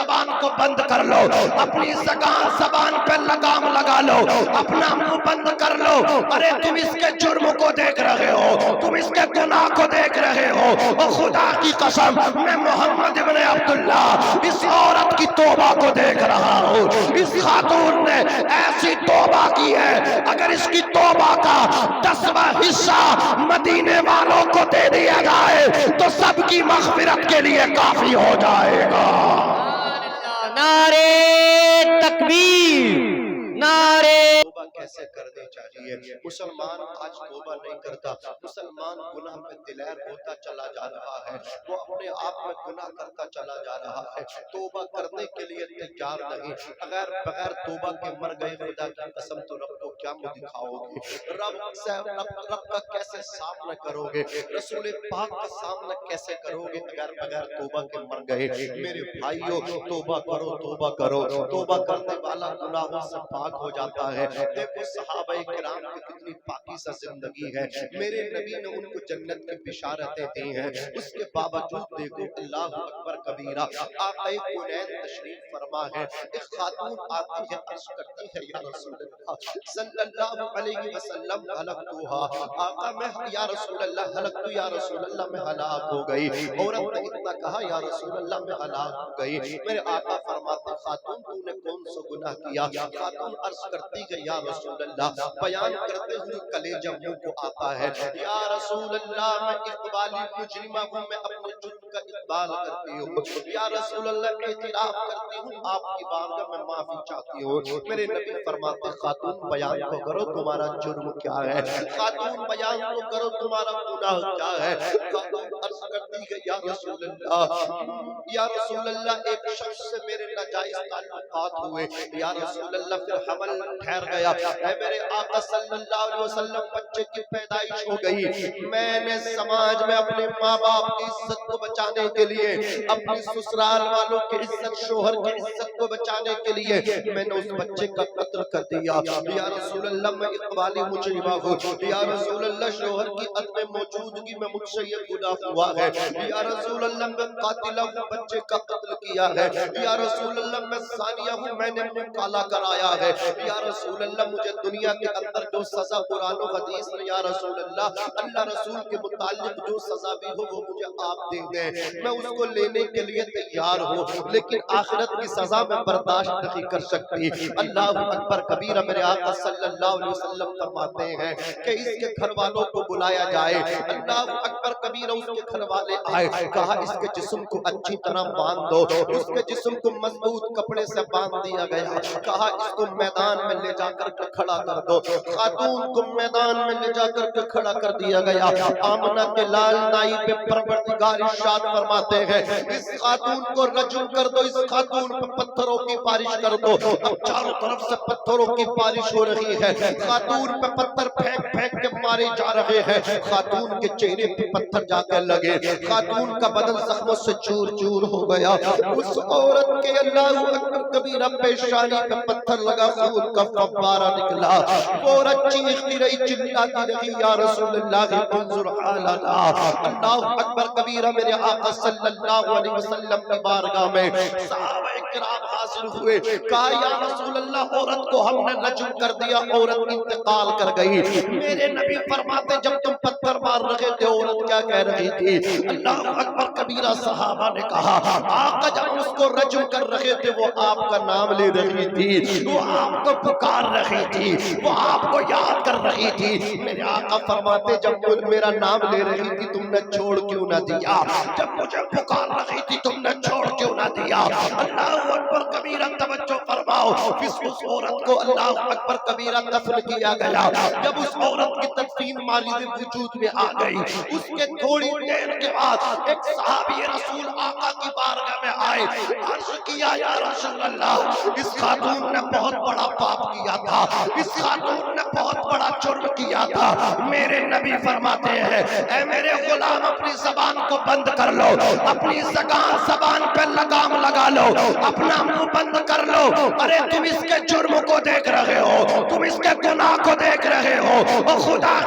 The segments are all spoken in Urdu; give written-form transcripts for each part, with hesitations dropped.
زبان کو بند کر لو، اپنی زبان پہ لگام لگا لو، اپنا منہ بند کر لو۔ ارے تم اس کے جرم کو دیکھ رہے ہو، تم اس کے گناہ کو دیکھ رہے ہو، اور خدا کی قسم میں محمد ابن عبداللہ اس عورت کی توبہ کو دیکھ رہا ہوں۔ اس خاتون نے ایسی توبہ کی ہے، اگر اس کی توبہ کا 10واں حصہ مدینے والوں کو دے دیا جائے تو سب کی مغفرت کے لیے کافی ہو جائے گا۔ نعرے تکبیر، نعرے توبہ کیسے کرنی چاہیے؟ مسلمان آج توبہ نہیں کرتا، مسلمان گناہ میں دلیر ہوتا چلا جا رہا ہے، وہ اپنے آپ میں گناہ کرتا چلا جا رہا ہے، توبہ کرنے کے لیے تیار نہیں۔ اگر بغیر توبہ کے مر گئے خدا کی قسم تو رب کو کیا منہ دکھاؤ گے؟ رب کا کیسے سامنا کرو گے؟ رسول پاک کا سامنا کیسے کرو گے اگر بغیر توبہ کے مر گئے؟ میرے بھائیوں توبہ کرو، توبہ کرو، توبہ کرنے والا گناہوں سے پاک ہو جاتا ہے۔ دیکھو صحابہ کرام کی کتنی پاکیزہ زندگی ہے، میرے نبی نے ان کو جنت کی بشارتیں دی ہیں، اس کے باوجود دیکھو اللہ اکبر کبیرہ۔ آقا کونین تشریف فرما ہے، ایک خاتون آتی ہے، عرض کرتی ہے یا رسول اللہ صلی اللہ علیہ وسلم ہلکتوہا، آقا میں یا رسول اللہ ہلکتو، یا رسول اللہ میں ہلاک ہو گئی۔ عورت نے اتنا کہا یا رسول اللہ میں ہلاک ہو گئی۔ میرے آقا فرماتے خاتون تو نے کون سا گناہ کیا؟ خاتون عرض کرتی ہے یا رسول اللہ، بیان کرتے ہوئے کلیجہ منہ کو آتا ہے، یا رسول اللہ میں اقبالی مجرمہ ہوں، میں اپنے جرم کا اقبال کرتی ہوں، یا رسول اللہ اعتراف کرتی ہوں، آپ کی بارگاہ میں معافی چاہتی ہوں۔ میرے نبی فرماتے خاتون بیان تو کرو تمہارا جرم کیا ہے، خاتون بیان تو کرو تمہارا گناہ کیا ہے۔ خاتون عرض کرتی ہے یا رسول اللہ، یا رسول اللہ ایک شخص سے میرے ناجائز تعلقات ہوئے، یا رسول اللہ پھر حمل ٹھہر گیا، اے میرے آقا صلی اللہ علیہ وسلم بچے کی پیدائش ہو گئی، میں نے سماج میں اپنے ماں باپ کی عزت کو بچانے کے لیے، اپنی سسرال والوں کی عزت، شوہر کی عزت کو بچانے کے لیے میں نے اس بچے کا قتل کر دیا، یا رسول اللہ میں اقبالی مجرمہ ہوں، یا رسول اللہ شوہر کی عدم موجودگی میں مجھ سے یہ گناہ ہوا ہے، یا رسول اللہ میں قاتلہ ہوں، بچے کا قتل کیا ہے، یا رسول اللہ میں زانیہ ہوں، میں نے منہ کالا کرایا ہے، یا رسول اللہ مجھے دنیا کے اندر جو سزا قرآن و حدیث میں یا رسول اللہ اللہ رسول کے متعلق جو سزا بھی ہو وہ مجھے آپ دے دیں، میں اس کو لینے کے لیے تیار ہوں، لیکن آخرت کی سزا میں برداشت نہیں کر سکتی۔ اللہ اکبر کبیرہ، میرے آقا صلی اللہ علیہ وسلم فرماتے ہیں کہ اس کے گھر والوں کو بلایا جائے، اللہ اکبر کبیرہ، اس کے گھر والے آئے، کہا اس کے جسم کو اچھی طرح باندھ دو، اس کے جسم کو مضبوط کپڑے سے باندھ دیا گیا، کہا اس کو میدان میں لے جا کر کے کھڑا کر دو، خاتون کو میدان میں لے جا کر کے کھڑا کر دیا گیا۔ آمنہ کے لال نائب پروردگار ارشاد فرماتے ہیں اس خاتون کو رجم کر دو، اس خاتون پہ پتھروں کی بارش کر دو۔ اب چاروں طرف سے پتھروں کی بارش ہو رہی ہے، خاتون پہ پتھر پھینک پھینک کے مارے جا رہے ہیں، خاتون کے چہرے پہ پتھر جا کر لگے، خاتون کا بدن زخموں سے چور چور ہو گیا، اس عورت کے اللہ اکبر کبیرہ پیشانی پہ پتھر لگا، خون کا فوارہ نکلا، وہ عورت چیختی رہی، چلاتی رہی، یا رسول اللہ انظر حالنا۔ اللہ اکبر کبیرہ، میرے آقا صلی اللہ علیہ وسلم کی بارگاہ میں صحابہ کرام حاضر ہوئے، کہا یا رسول اللہ عورت کو ہم نے رجم کر دیا، عورت انتقال کر گئی۔ میرے نبی فرماتے جب تم پتھر مار رہے تھے عورت کیا کہہ رہی تھی؟ اللہ اکبر کبیرہ، صحابہ نے کہا آقا جب اس کو رجم کر رہے تھے وہ آپ کا نام لے رہی تھی، وہ آپ کو پکار رہی تھی، وہ آپ کو یاد کر رہی تھی۔ میرے آقا فرماتے جب میرا نام لے رہی تھی تم نے چھوڑ کیوں نہ دیا، جب مجھے پکار رہی تھی تم نے چھوڑ کیوں نہ دیا؟ اللہ اکبر کبیرہ، توجہ فرماؤ، اس عورت کو اللہ اکبر کبیرہ دفن کیا گیا۔ جب اس عورت کی تدفین مارد وجود میں آ گئی، اس کے تھوڑی دیر کے بعد ایک صحابی رسول آقا کی بارگاہ میں آئے، عرض کیا یا رسول اللہ اس خاتون نے بہت بڑا پاپ کیا تھا، اس خاتون نے بہت بڑا جرم کیا تھا۔ میرے نبی فرماتے ہیں اے میرے غلام اپنی زبان کو بند کر لو، اپنی زبان پہ لگام لگا لو، اپنا منہ بند کر لو۔ ارے تم اس کے جرم کو دیکھ رہے ہو، تم اس کے گناہ کو دیکھ رہے ہو، اور خدا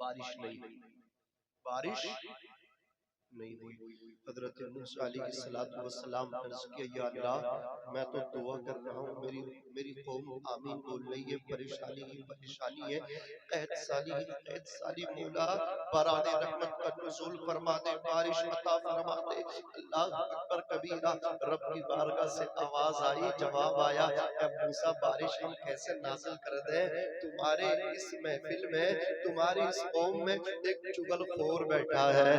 بارش نہیں ہوئی، بارش نہیں ہوئی۔ حضرت موسیٰ علیہ السلام نے عرض کیا یا اللہ میں تو دعا کر رہا ہوں، میری قوم آمین بول رہی ہے، پریشانی ہی پریشانی ہے، قحط سالی مولا باران رحمت کا نزول فرما دے، بارش عطا فرما دے۔ اللہ اکبر کبیرہ، رب کی بارگاہ سے آواز آئی، جواب آیا، اے موسیٰ بارش ہم کیسے نازل کر دیں؟ تمہارے اس محفل میں، تمہاری اس قوم میں ایک چغل خور بیٹھا ہے،